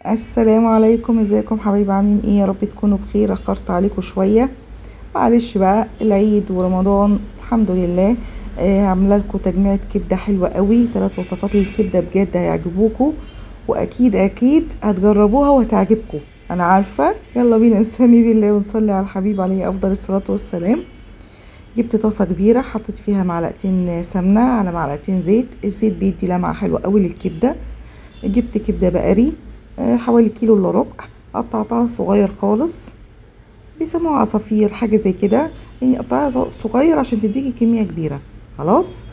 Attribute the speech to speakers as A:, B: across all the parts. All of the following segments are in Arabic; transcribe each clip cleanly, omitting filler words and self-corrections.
A: السلام عليكم، ازيكم حبايبي؟ عاملين ايه؟ يا رب تكونوا بخير. اخرت عليكم شويه، معلش بقى، العيد ورمضان الحمد لله. عامله لكم تجميعة كبده حلوه قوي، 3 وصفات للكبده بجد هيعجبوكوا، واكيد اكيد هتجربوها وهتعجبكم. انا عارفه. يلا بينا نسمي بالله ونصلي على الحبيب عليه افضل الصلاه والسلام. جبت طاسه كبيره، حطيت فيها معلقتين سمنه على معلقتين زيت. الزيت بيدي لمعه حلوه قوي للكبده. جبت كبده بقري، حوالي كيلو الا ربع. قطعتها صغير خالص، بيسموها عصافير حاجه زي كده. يعني قطعها صغير عشان تديكي كميه كبيره. خلاص.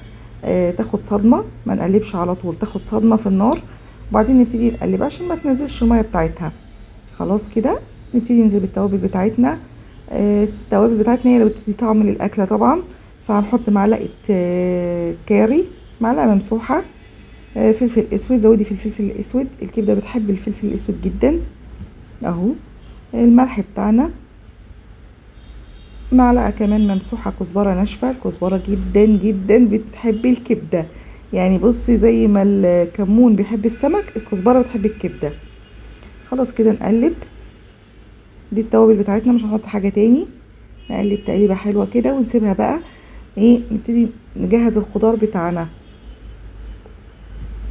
A: تاخد صدمه، ما نقلبش على طول، تاخد صدمه في النار وبعدين نبتدي نقلب عشان ما تنزلش الميه بتاعتها. خلاص كده. نبتدي ننزل بالتوابل بتاعتنا. التوابل بتاعتنا هي اللي بتدي طعم للاكله طبعا. فهنحط معلقه كاري، معلقه ممسوحه. فلفل اسود، زودي في الفلفل الاسود، الكبده بتحب الفلفل الاسود جدا. اهو. الملح بتاعنا، معلقه كمان ممسوحه كزبره ناشفه. الكزبره جدا جدا بتحب الكبده، يعني بصي زي ما الكمون بيحب السمك الكزبره بتحب الكبده. خلاص كده نقلب. دي التوابل بتاعتنا، مش هنحط حاجه تاني. نقلب تقليبه حلوه كده ونسيبها بقى. ايه، نبتدي نجهز الخضار بتاعنا.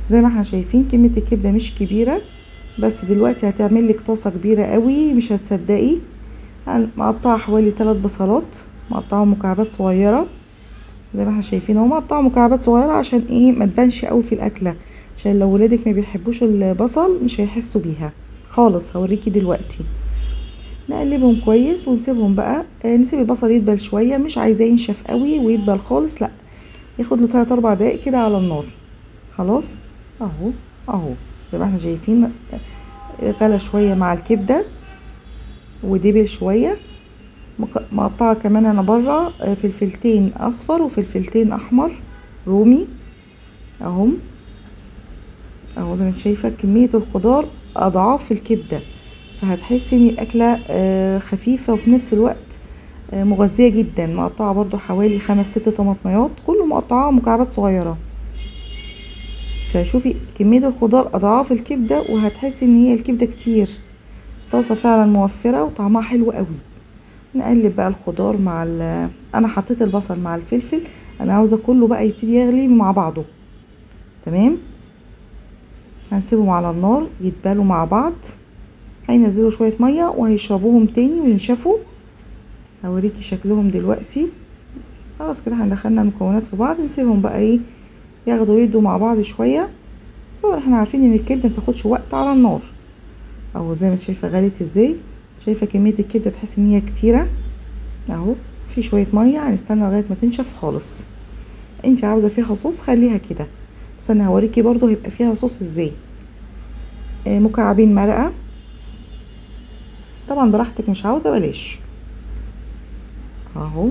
A: زي ما احنا شايفين كميه الكبده مش كبيره، بس دلوقتي هتعمل لك طاسه كبيره قوي مش هتصدقي. مقطعه حوالي 3 بصلات، مقطعه مكعبات صغيره. زي ما احنا شايفين اهو، مقطعه مكعبات صغيره عشان ايه؟ ما تبانش قوي في الاكله، عشان لو ولادك ما بيحبوش البصل مش هيحسوا بيها خالص. هوريكي دلوقتي. نقلبهم كويس ونسيبهم بقى. نسيب البصل يدبل شويه، مش عايزاه ينشف قوي ويدبل خالص، لا، ياخد له 3 4 دقايق كده على النار. خلاص. اهو. اهو. زي ما احنا شايفين، غلى شويه مع الكبده ودبل شويه. مقطعه كمان انا بره فلفلتين اصفر وفلفلتين احمر رومي. اهم. اهو زي ما انت شايفه كميه الخضار اضعاف الكبده، فهتحسي ان الاكله خفيفه وفي نفس الوقت مغذيه جدا. مقطعه برضو حوالي 5 6 طماطميات، كله مقطعه مكعبات صغيره. فشوفي كميه الخضار اضعاف الكبده وهتحسي ان هي الكبده كتير. طاسه فعلا موفره وطعمها حلو قوي. نقلب بقى الخضار مع انا حطيت البصل مع الفلفل، انا عاوزه كله بقى يبتدي يغلي مع بعضه. تمام. هنسيبهم على النار يتبالوا مع بعض. هينزلوا شويه ميه وهيشربوهم تاني وينشفوا. هوريكي شكلهم دلوقتي. خلاص كده هندخلنا المكونات في بعض، نسيبهم بقى ايه، ياخدوا يدوا مع بعض شويه. طبعا احنا عارفين ان الكبده متاخدش وقت على النار. اهو زي ما انت شايفه غليت ازاي. شايفه كميه الكبده تحس ان هي كتيره. اهو. في شويه ميه، هنستنى لغايه ما تنشف خالص. انت عاوزه فيها صوص خليها كده، بس انا هوريكي برضو هيبقى فيها صوص ازاي. مكعبين مرقه، طبعا براحتك، مش عاوزه بلاش. اهو.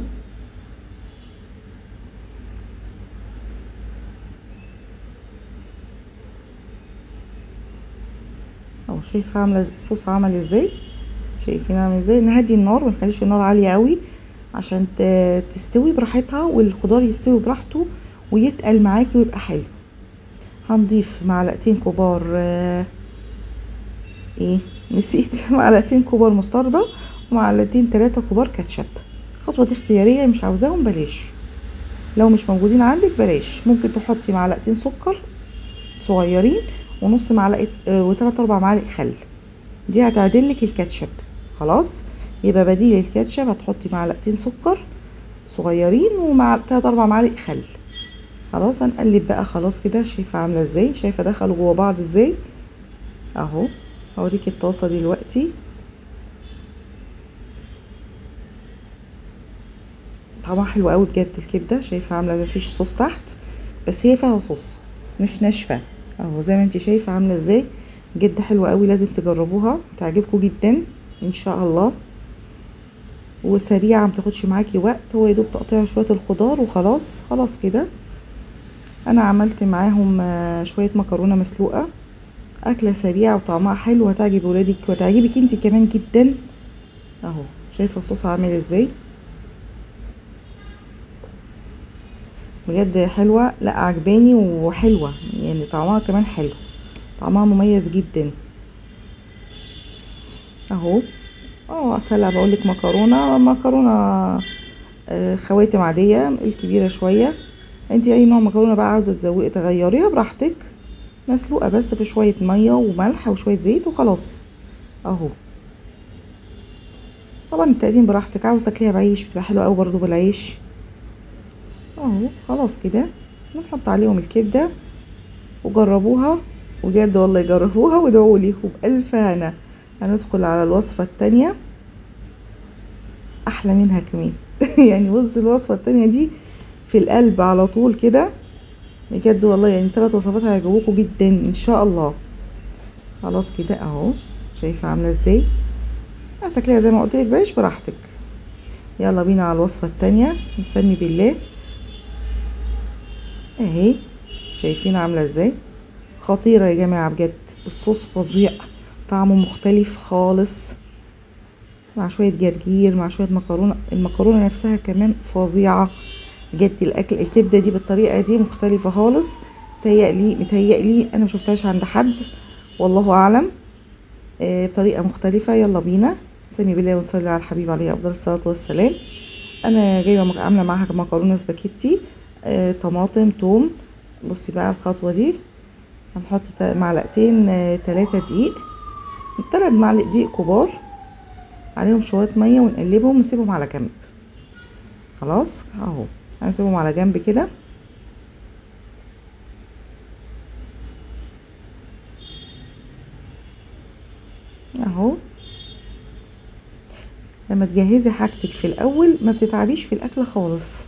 A: اهو شايفه عامله الصوص عمل ازاي. شايفين عامل ازاي. نهدي النار، ما نخليش النار عاليه قوي عشان تستوي براحتها والخضار يستوي براحته ويتقل معاكي ويبقى حلو. هنضيف معلقتين كبار ايه نسيت معلقتين كبار مستردة ومعلقتين 3 كبار كاتشب. الخطوة دي اختيارية، مش عاوزاهم بلاش. لو مش موجودين عندك بلاش. ممكن تحطي معلقتين سكر صغيرين ونص معلقة و3 4 معالق خل. دي هتعدلك الكاتشب. خلاص. يبقى بديل الكاتشب هتحطي معلقتين سكر صغيرين ومع 3 4 معالق خل. خلاص. هنقلب بقى. خلاص كده. شايفه عامله ازاي؟ شايفه دخلوا جوا بعض ازاي. اهو. هوريكي الطاسه دلوقتي. طعمها حلو قوي بجد الكبده. شايفه عامله مفيش صوص تحت، بس هي فيها صوص، مش ناشفه. اهو زي ما انت شايفه عامله ازاي. بجد حلوه قوي، لازم تجربوها، هتعجبكم جدا ان شاء الله. وسريعه، متاخدش معاكي وقت، هو يدوب تقطيع شويه الخضار وخلاص. خلاص كده. انا عملت معاهم شويه مكرونه مسلوقه. اكله سريعه وطعمها حلو، هتعجب ولادك وهتعجبك انت كمان جدا. اهو. شايفه الصوص عامل ازاي. بجد حلوه، لا عجباني وحلوه، يعني طعمها كمان حلو، طعمها مميز جدا. اهو. اسهل بقولك مكرونه خواتم عاديه الكبيره شويه. انتي اي نوع مكرونه بقى عاوزه تزوقي تغيريها براحتك، مسلوقه بس في شويه ميه وملح وشويه زيت وخلاص. اهو. طبعا التقديم براحتك، عاوز تاكليها بعيش بتبقى حلوه قوي برضو بالعيش. اهو خلاص كده نحط عليهم الكبده وجربوها، بجد والله جربوها وادعوا لي وبألف هنا. هندخل على الوصفه التانية احلى منها كمان. يعني بص الوصفه التانية دي في القلب على طول كده، بجد والله يعني 3 وصفات هيعجبوكوا جدا ان شاء الله. خلاص كده اهو، شايفه عامله ازاي؟ عايزه تاكليها زي ما قلت لك بعيش براحتك. يلا بينا على الوصفه التانية، نسمي بالله. اهي شايفين عامله ازاي؟ خطيره يا جماعه بجد، الصوص فظيع، طعمه مختلف خالص، مع شويه جرجير مع شويه مكرونه، المكرونه نفسها كمان فظيعه بجد. الاكل الكبده دي بالطريقه دي مختلفه خالص، متهيألي انا مشوفتهاش عند حد، والله اعلم. بطريقه مختلفه. يلا بينا نسمي بالله ونصلي على الحبيب عليه افضل الصلاه والسلام. انا جايبه عامله معاها مكرونه سباكيتي، طماطم توم. بصي بقى الخطوه دي، هنحط معلقتين 3 دقيق، 3 معالق دقيق كبار، عليهم شويه ميه ونقلبهم ونسيبهم على جنب. خلاص اهو هنسيبهم على جنب كده. اهو لما تجهزي حاجتك في الاول ما بتتعبيش في الاكل خالص.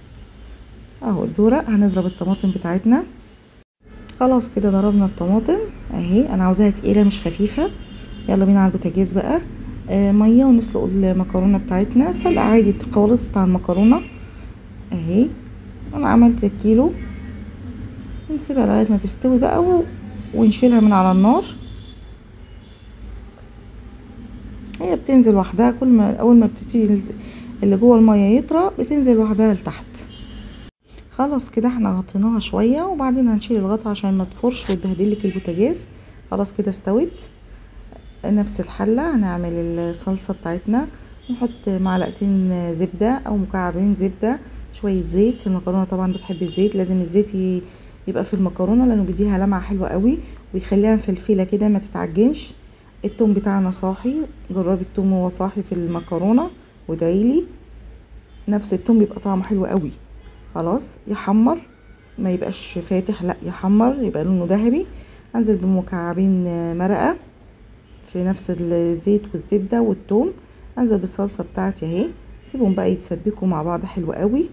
A: اهو الذره، هنضرب الطماطم بتاعتنا. خلاص كده ضربنا الطماطم اهي، انا عاوزاها تقيله مش خفيفه. يلا بينا على البوتاجاز بقى. ميه ونسلق المكرونه بتاعتنا سلقه عادي خالص بتاع المكرونه اهي. انا عملت كيلو، نسيبها لغايه ما تستوي بقى ونشيلها من على النار. هي بتنزل لوحدها، كل ما اول ما بتبتدي اللي جوه الميه يطرى بتنزل لوحدها لتحت. خلاص كده احنا غطيناها شويه وبعدين هنشيل الغطا عشان ما تفرش وتبهدلك البوتاجاز. خلاص كده استوت. نفس الحله هنعمل الصلصه بتاعتنا، نحط معلقتين زبده او مكعبين زبده، شويه زيت. المكرونه طبعا بتحب الزيت، لازم الزيت يبقى في المكرونه لانه بيديها لمعه حلوه قوي ويخليها مفلفله كده ما تتعجنش. التوم بتاعنا صاحي، جربي التوم وهو صاحي في المكرونه وادعيلي، نفس التوم بيبقى طعمه حلو قوي. خلاص يحمر، ما يبقاش فاتح، لا يحمر يبقى لونه ذهبي. انزل بمكعبين مرقه في نفس الزيت والزبده والثوم، انزل بالصلصه بتاعتي اهي، سيبهم بقى يتسبكوا مع بعض حلو قوي.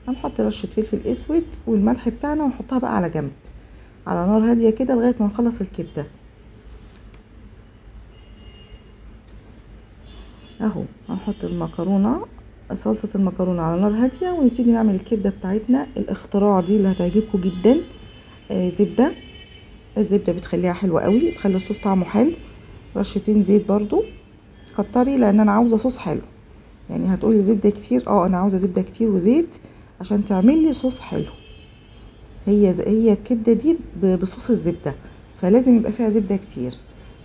A: هنحط رشه فلفل اسود والملح بتاعنا ونحطها بقى على جنب على نار هاديه كده لغايه ما نخلص الكبده. اهو هنحط المكرونه، صلصه المكرونه على نار هاديه ونبتدي نعمل الكبده بتاعتنا. الاختراع دي اللي هتعجبكم جدا. زبده، الزبده بتخليها حلوه قوي، بتخلي الصوص طعمه حلو. رشتين زيت برضو، كتري لان انا عاوزه صوص حلو. يعني هتقولي زبده كتير، انا عاوزه زبده كتير وزيت عشان تعمل لي صوص حلو. هي الكبده دي بصوص الزبده، فلازم يبقى فيها زبده كتير.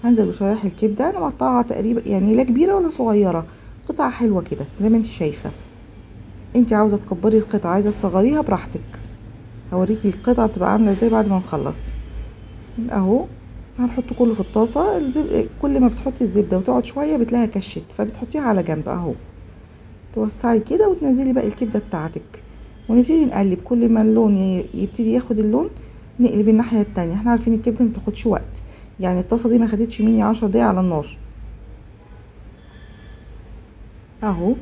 A: هنزل بشرايح الكبده، انا مقطعها تقريبا يعني لا كبيره ولا صغيره، قطع حلوه كده زي ما انت شايفه. انت عاوزه تكبري القطعه عايزه تصغريها براحتك. هوريكي القطعه بتبقى عامله ازاي بعد ما نخلص. اهو هنحط كله في الطاسه. كل ما بتحطي الزبده وتقعد شويه بتلاقيها كشت، فبتحطيها على جنب اهو. توسعي كده وتنزلي بقى الكبده بتاعتك ونبتدي نقلب. كل ما اللون يبتدي ياخد اللون نقلب الناحيه التانية. احنا عارفين الكبده متاخدش وقت، يعني الطاسه دي ما خدتش مني 10 دقايق على النار. اهو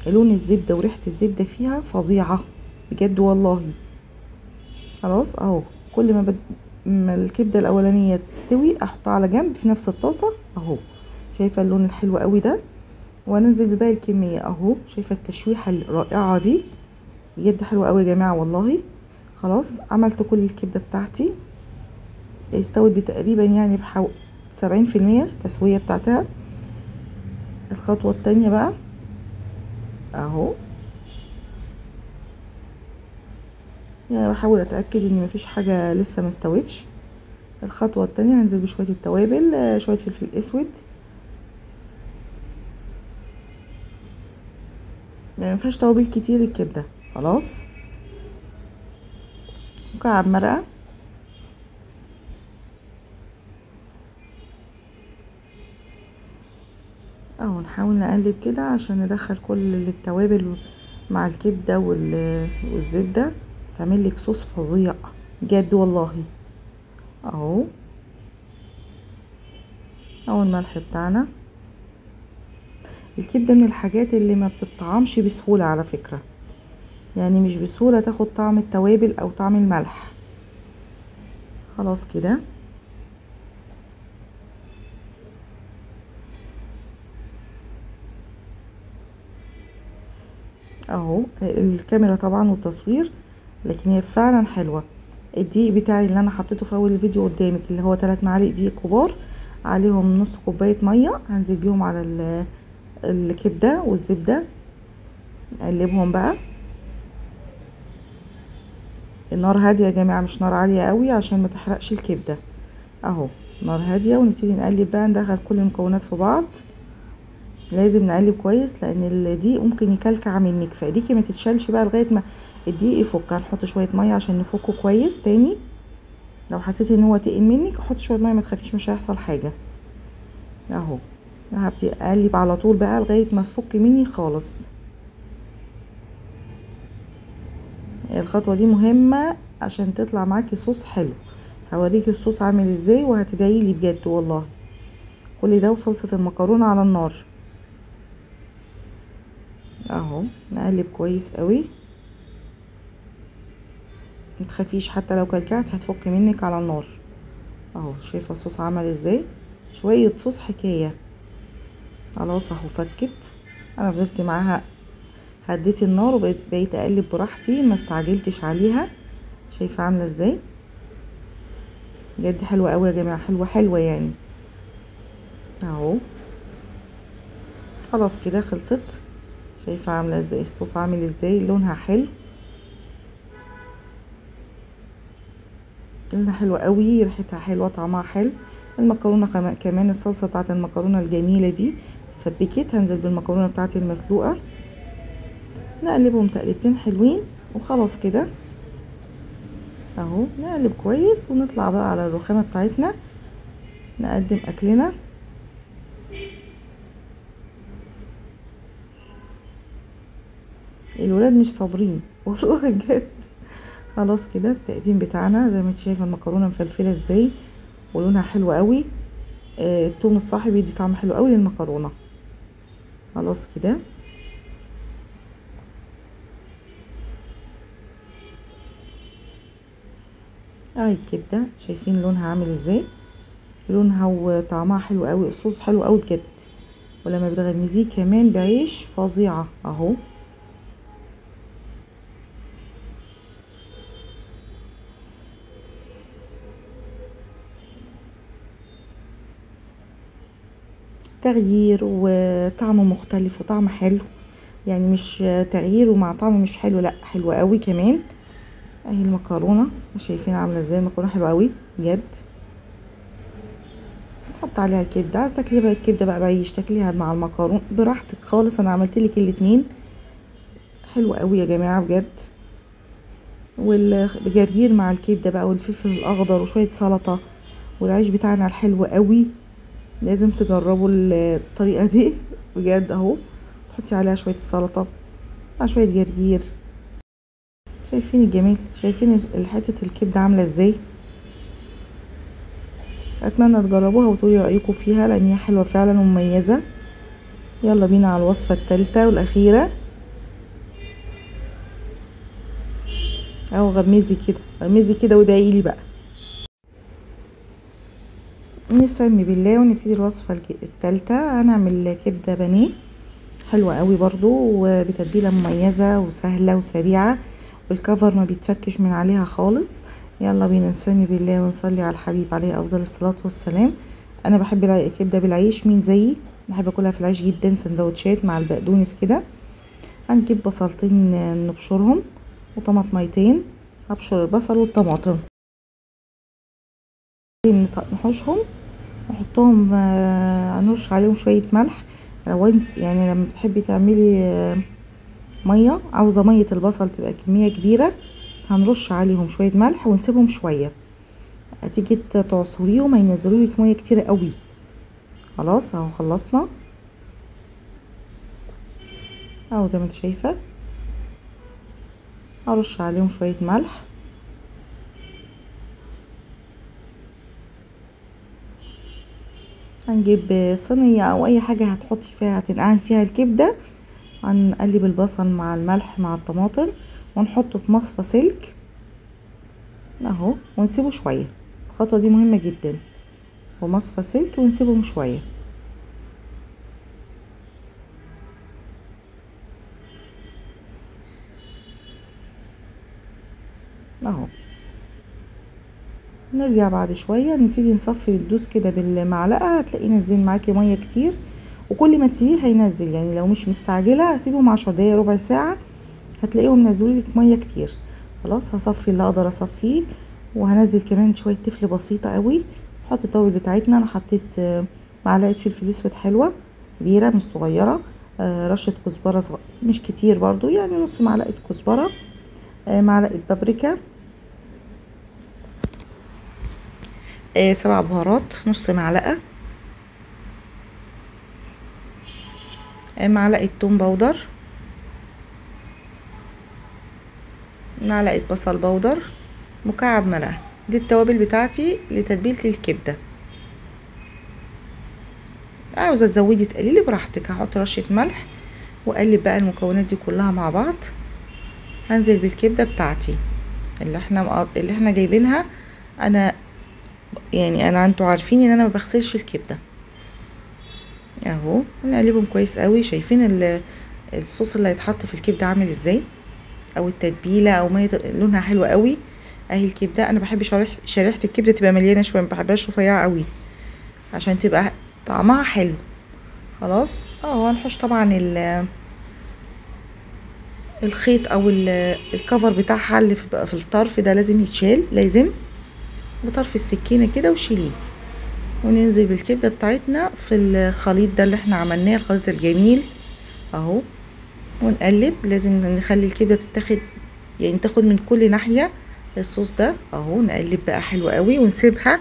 A: لون الزبده وريحه الزبده فيها فظيعه بجد والله. خلاص اهو كل ما الكبده الاولانيه تستوي احطها على جنب في نفس الطاسه اهو. شايفه اللون الحلو قوي ده، وانزل بباقي الكميه اهو. شايفه التشويحه الرائعه دي بجد حلوه قوي يا جماعه والله. خلاص عملت كل الكبده بتاعتي، استوت بتقريبا يعني 70% تسويه بتاعتها. الخطوه التانية بقى اهو، يعني بحاول اتاكد ان مفيش حاجه لسه ما استوتش. الخطوه التانية هنزل بشويه التوابل، شويه فلفل اسود يعني مفيهاش توابل كتير الكبده. خلاص، مكعب مرقه اهو. نحاول نقلب كده عشان ندخل كل التوابل مع الكبده والزبده، تعمل لك صوص فظيع بجد والله. اهو الملح بتاعنا. الكبده من الحاجات اللي ما بتطعمش بسهوله على فكره، يعني مش بسهوله تاخد طعم التوابل او طعم الملح. خلاص كده اهو. الكاميرا طبعا والتصوير، لكن هي فعلا حلوه. الدقيق بتاعي اللي انا حطيته في اول الفيديو قدامك، اللي هو 3 معالق دقيق كبار، عليهم نص كوبايه ميه، هنزل بيهم على الكبده والزبده. نقلبهم بقى. النار هاديه يا جماعه، مش نار عاليه قوي عشان ما تحرقش الكبده. اهو نار هاديه، ونبتدي نقلب بقى، ندخل كل المكونات في بعض. لازم نقلب كويس لان الدقيق ممكن يكلكع منك، فايديكي ما تتشالش بقى لغايه ما الدقيق يفك. هنحط شويه ميه عشان نفكه كويس تاني. لو حسيتي ان هو تقل منك حطي شويه ميه، ما تخافيش مش هيحصل حاجه. اهو هبتدي اقلب على طول بقى لغايه ما تفك مني خالص. الخطوه دي مهمه عشان تطلع معاكي صوص حلو. هوريكي الصوص عامل ازاي وهتدعيلي بجد والله. كل ده وصلصه المكرونه على النار. اهو نقلب كويس قوي، متخافيش حتى لو كلكعت هتفك منك على النار. اهو شايفه الصوص عمل ازاي، شويه صوص حكايه. خلاص اهو فكت. انا فضلت معاها، هديت النار وبقيت اقلب براحتي، ما استعجلتش عليها. شايفه عامله ازاي بجد حلوه قوي يا جماعه، حلوه حلوه يعني. اهو خلاص كده خلصت. شايفه عامله ازاي الصوص عامل ازاي، لونها حلو، لونها حلو قوي، ريحتها حلوه، طعمها حلو. المكرونه كمان الصلصه بتاعت المكرونه الجميله دي اتسبكت. هنزل بالمكرونه بتاعتي المسلوقه، نقلبهم تقليبتين حلوين وخلاص كده. اهو نقلب كويس ونطلع بقى على الرخامه بتاعتنا نقدم اكلنا. الولاد مش صابرين والله بجد. خلاص كده التقديم بتاعنا زي ما انت شايفه، المكرونه مفلفله ازاي ولونها حلو قوي. الثوم الصاحي بيدي طعم حلو قوي للمكرونه. خلاص كده اهي الكبده، شايفين لونها عامل ازاي، لونها وطعمها حلو قوي، الصوص حلو قوي بجد، ولما بتغمزيه كمان بعيش فظيعه. اهو تغيير وطعم مختلف وطعم حلو، يعني مش تغيير ومع طعم مش حلو، لا حلو قوي كمان. اهي المكرونه شايفين عامله ازاي، المكرونه حلوه قوي بجد. نحط عليها الكبده، عايز تاكلي بقى الكبده بقى بعيش تاكليها مع المكرونه براحتك خالص، انا عملت لك الاتنين. حلو قوي يا جماعه بجد. والجرجير مع الكبده بقى والفلفل الاخضر وشويه سلطه والعيش بتاعنا الحلو قوي، لازم تجربوا الطريقه دي بجد. اهو تحطي عليها شويه السلطه مع شويه جرجير. شايفين الجمال، شايفين حته الكبده عامله ازاي. اتمنى تجربوها وتقولي رايكم فيها لان هي حلوه فعلا ومميزه. يلا بينا على الوصفه الثالثه والاخيره. اهو غمزي كده غمزي كده وادعيلي بقى. نسمي بالله ونبتدي الوصفه الثالثه. هنعمل كبده بانيه حلوه قوي برضو وبتتبيله مميزه وسهله وسريعه، والكفر ما بيتفكش من عليها خالص. يلا بينا نسمي بالله ونصلي على الحبيب عليه افضل الصلاه والسلام. انا بحب الكبده بالعيش، مين زيي؟ بحب اكلها في العيش جدا، سندوتشات مع البقدونس كده. هنجيب بصلتين نبشرهم وطماطميتين، هبشر البصل والطماطم نحوشهم نحطهم، نرش عليهم شويه ملح. لو انت يعني لما بتحبي تعملي ميه، عاوزه ميه البصل تبقى كميه كبيره هنرش عليهم شويه ملح ونسيبهم شويه، هتيجي تعصريهم هينزلوا لك ميه كتيره قوي. خلاص اهو خلصنا اهو زي ما انت شايفه. هرش عليهم شويه ملح، هنجيب صينيه او اي حاجه هتحطي فيها هتنقعي فيها الكبده، هنقلب البصل مع الملح مع الطماطم ونحطه في مصفى سلك اهو ونسيبه شويه. الخطوه دي مهمه جدا، في مصفى سلك ونسيبهم شويه اهو. نرجع بعد شويه نبتدي نصفي ندوس كده بالمعلقه، هتلاقيه نزل معاكي ميه كتير، وكل ما تسيبيه هينزل. يعني لو مش مستعجله هسيبهم 10 دقايق ربع ساعه هتلاقيهم نزلوا لك ميه كتير. خلاص هصفي اللي اقدر اصفيه، وهنزل كمان شويه تفل بسيطه قوي. نحط التوابل بتاعتنا. انا حطيت معلقه فلفل اسود حلوه كبيره مش صغيره، رشه كزبره مش كتير برضو، يعني نص معلقه كزبره، معلقه بابريكا، 7 بهارات نص معلقه، معلقه توم باودر، معلقه بصل باودر، مكعب مرقه. دي التوابل بتاعتي لتتبيله الكبده. عاوزه تزودي تقللي براحتك. هحط رشه ملح واقلب بقى المكونات دي كلها مع بعض. هنزل بالكبده بتاعتي اللي احنا جايبينها. انا انتوا عارفين ان انا ما بغسلش الكبده اهو. نقلبهم كويس قوي. شايفين الصوص اللي هيتحط في الكبده عامل ازاي، او التتبيله او ميه لونها حلو قوي. اهي الكبده انا بحب شريحه الكبده تبقى مليانه شويه، ما بحبهاش رفيعه قوي عشان تبقى طعمها حلو. خلاص اهو هنحش طبعا الخيط او الكفر بتاعها اللي في الطرف ده لازم يتشال، لازم بطرف السكينه كده وشيليه. وننزل بالكبده بتاعتنا في الخليط ده اللي احنا عملناه، الخليط الجميل اهو. ونقلب. لازم نخلي الكبده تاخد من كل ناحيه الصوص ده اهو. نقلب بقى حلو قوي ونسيبها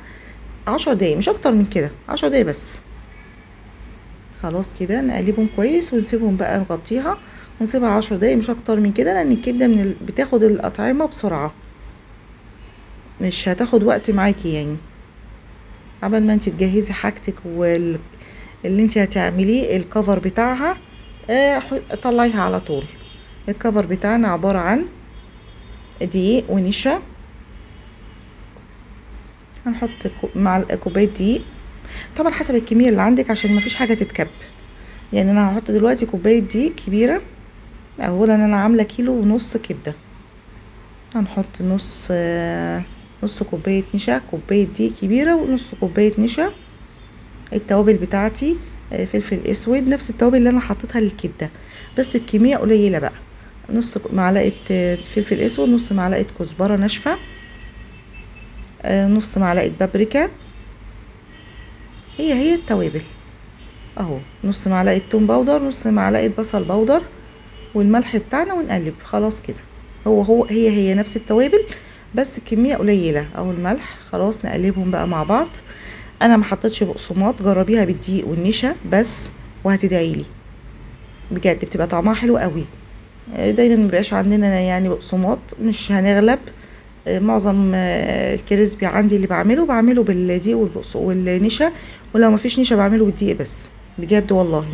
A: 10 دقايق مش اكتر من كده، 10 دقايق بس. خلاص كده نقلبهم كويس ونسيبهم بقى، نغطيها ونسيبها 10 دقايق مش اكتر من كده، لان الكبده بتاخد الاطعمه بسرعه، مش هتاخد وقت معاكي يعني. قبل ما انت تجهزي حاجتك اللي انت هتعمليه الكفر بتاعها طلعيها على طول. الكفر بتاعنا عبارة عن دقيق ونشا. هنحط مع كوباية دقيق، طبعا حسب الكمية اللي عندك عشان ما فيش حاجة تتكب. يعني انا هحط دلوقتي كوباية دقيق كبيرة. اولا انا عاملة 1.5 كيلو كبدة، هنحط نص كوباية نشا، كوباية دقيق كبيرة ونص كوباية نشا. التوابل بتاعتي فلفل اسود، نفس التوابل اللي انا حطيتها للكبدة بس بكمية قليلة بقى. نص معلقة فلفل اسود، نص معلقة كزبرة ناشفة، نص معلقة بابريكا، هي التوابل اهو. نص معلقة توم باودر، نص معلقة بصل باودر، والملح بتاعنا. ونقلب. خلاص كده هي نفس التوابل بس كمية قليلة اهو. الملح. خلاص نقلبهم بقى مع بعض. انا ما حطيتش بقسماط، جربيها بالدقيق والنشا بس وهتدعيلي بجد، بتبقى طعمها حلو قوي. دايما مبقاش عندنا يعني بقسماط، مش هنغلب. معظم الكريسبي عندي اللي بعمله بالدقيق والنشا، ولو ما فيش نشا بعمله بالدقيق بس بجد والله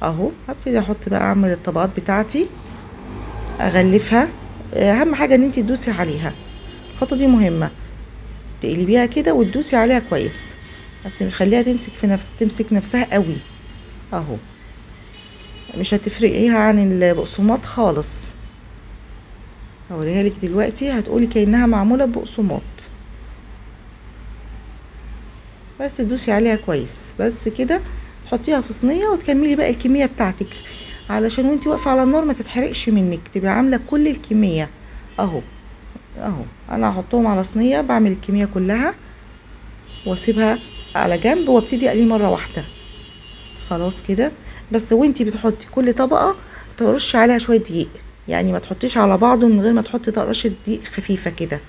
A: اهو. هبتدي احط بقى، اعمل الطبقات بتاعتي، اغلفها. اهم حاجه ان انتي تدوسي عليها، الخطوه دي مهمه، تقلبيها كده وتدوسي عليها كويس، هتخليها تمسك نفسها قوي اهو. مش هتفرقيها عن البقسماط خالص. هوريها لك دلوقتي هتقولي كأنها معموله بقسماط، بس تدوسي عليها كويس بس كده. تحطيها في صينيه وتكملي بقى الكميه بتاعتك، علشان وانتي واقفه على النار ما تتحرقش منك، تبقى عامله كل الكميه اهو. انا هحطهم على صينيه، بعمل الكميه كلها واسيبها على جنب وابتدي اقليه مره واحده. خلاص كده. بس وانتي بتحطي كل طبقه ترش عليها شويه دقيق، يعني ما تحطيش على بعضه من غير ما تحطي رشه دقيق خفيفه كده.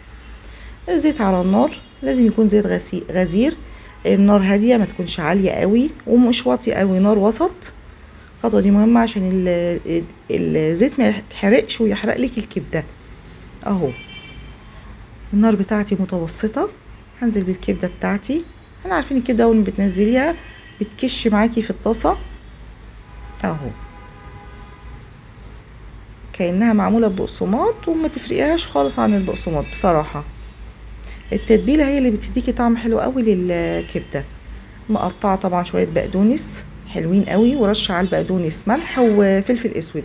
A: زيت على النار، لازم يكون زيت غزير، النار هاديه ما تكونش عاليه قوي ومش واطيه قوي، نار وسط. الخطوه دي مهمه عشان الزيت ما يتحرقش ويحرق لك الكبده. اهو النار بتاعتي متوسطه، هنزل بالكبده بتاعتي. احنا عارفين الكبده اول ما بتنزليها بتكش معاكي في الطاسه اهو، كأنها معمولة ببقسماط وما تفرقيهاش خالص عن البقسماط بصراحة. التتبيلة هي اللي بتديكي طعم حلو قوي للكبدة. مقطعة طبعا شوية بقدونس حلوين قوي، ورش على البقدونس ملح وفلفل اسود.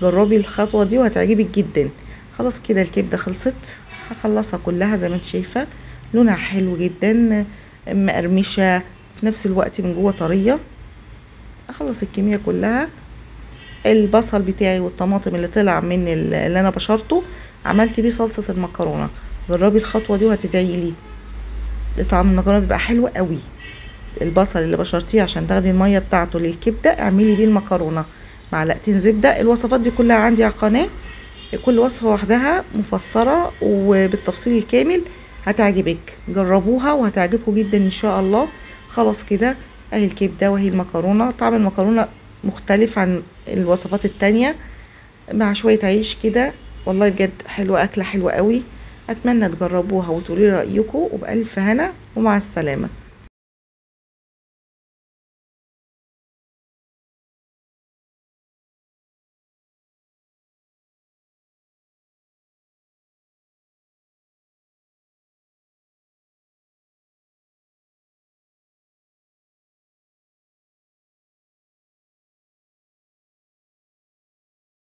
A: جربي الخطوة دي وهتعجبك جدا. خلاص كده الكبدة خلصت، هخلصها كلها زي ما انت شايفة، لونها حلو جدا، مقرمشة في نفس الوقت من جوه طرية. اخلص الكمية كلها. البصل بتاعي والطماطم اللي طلع من اللي انا بشرته عملت بيه صلصة المكرونة. جربي الخطوة دي وهتدعي لي، طعم المكرونة بيبقى حلو قوي. البصل اللي بشرتيه عشان تاخدي المية بتاعته للكبدة اعملي بيه المكرونة. معلقتين زبدة. الوصفات دي كلها عندي على القناة، كل وصفة وحدها مفسرة وبالتفصيل الكامل، هتعجبك. جربوها وهتعجبكم جدا ان شاء الله. خلاص كده اهي الكبدة وهي المكرونة. طعم المكرونة مختلف عن الوصفات التانية، مع شوية عيش كده، والله بجد حلوة، أكلة حلوة قوي. أتمنى تجربوها وتقولي رأيكم، وبألف هنا ومع السلامة.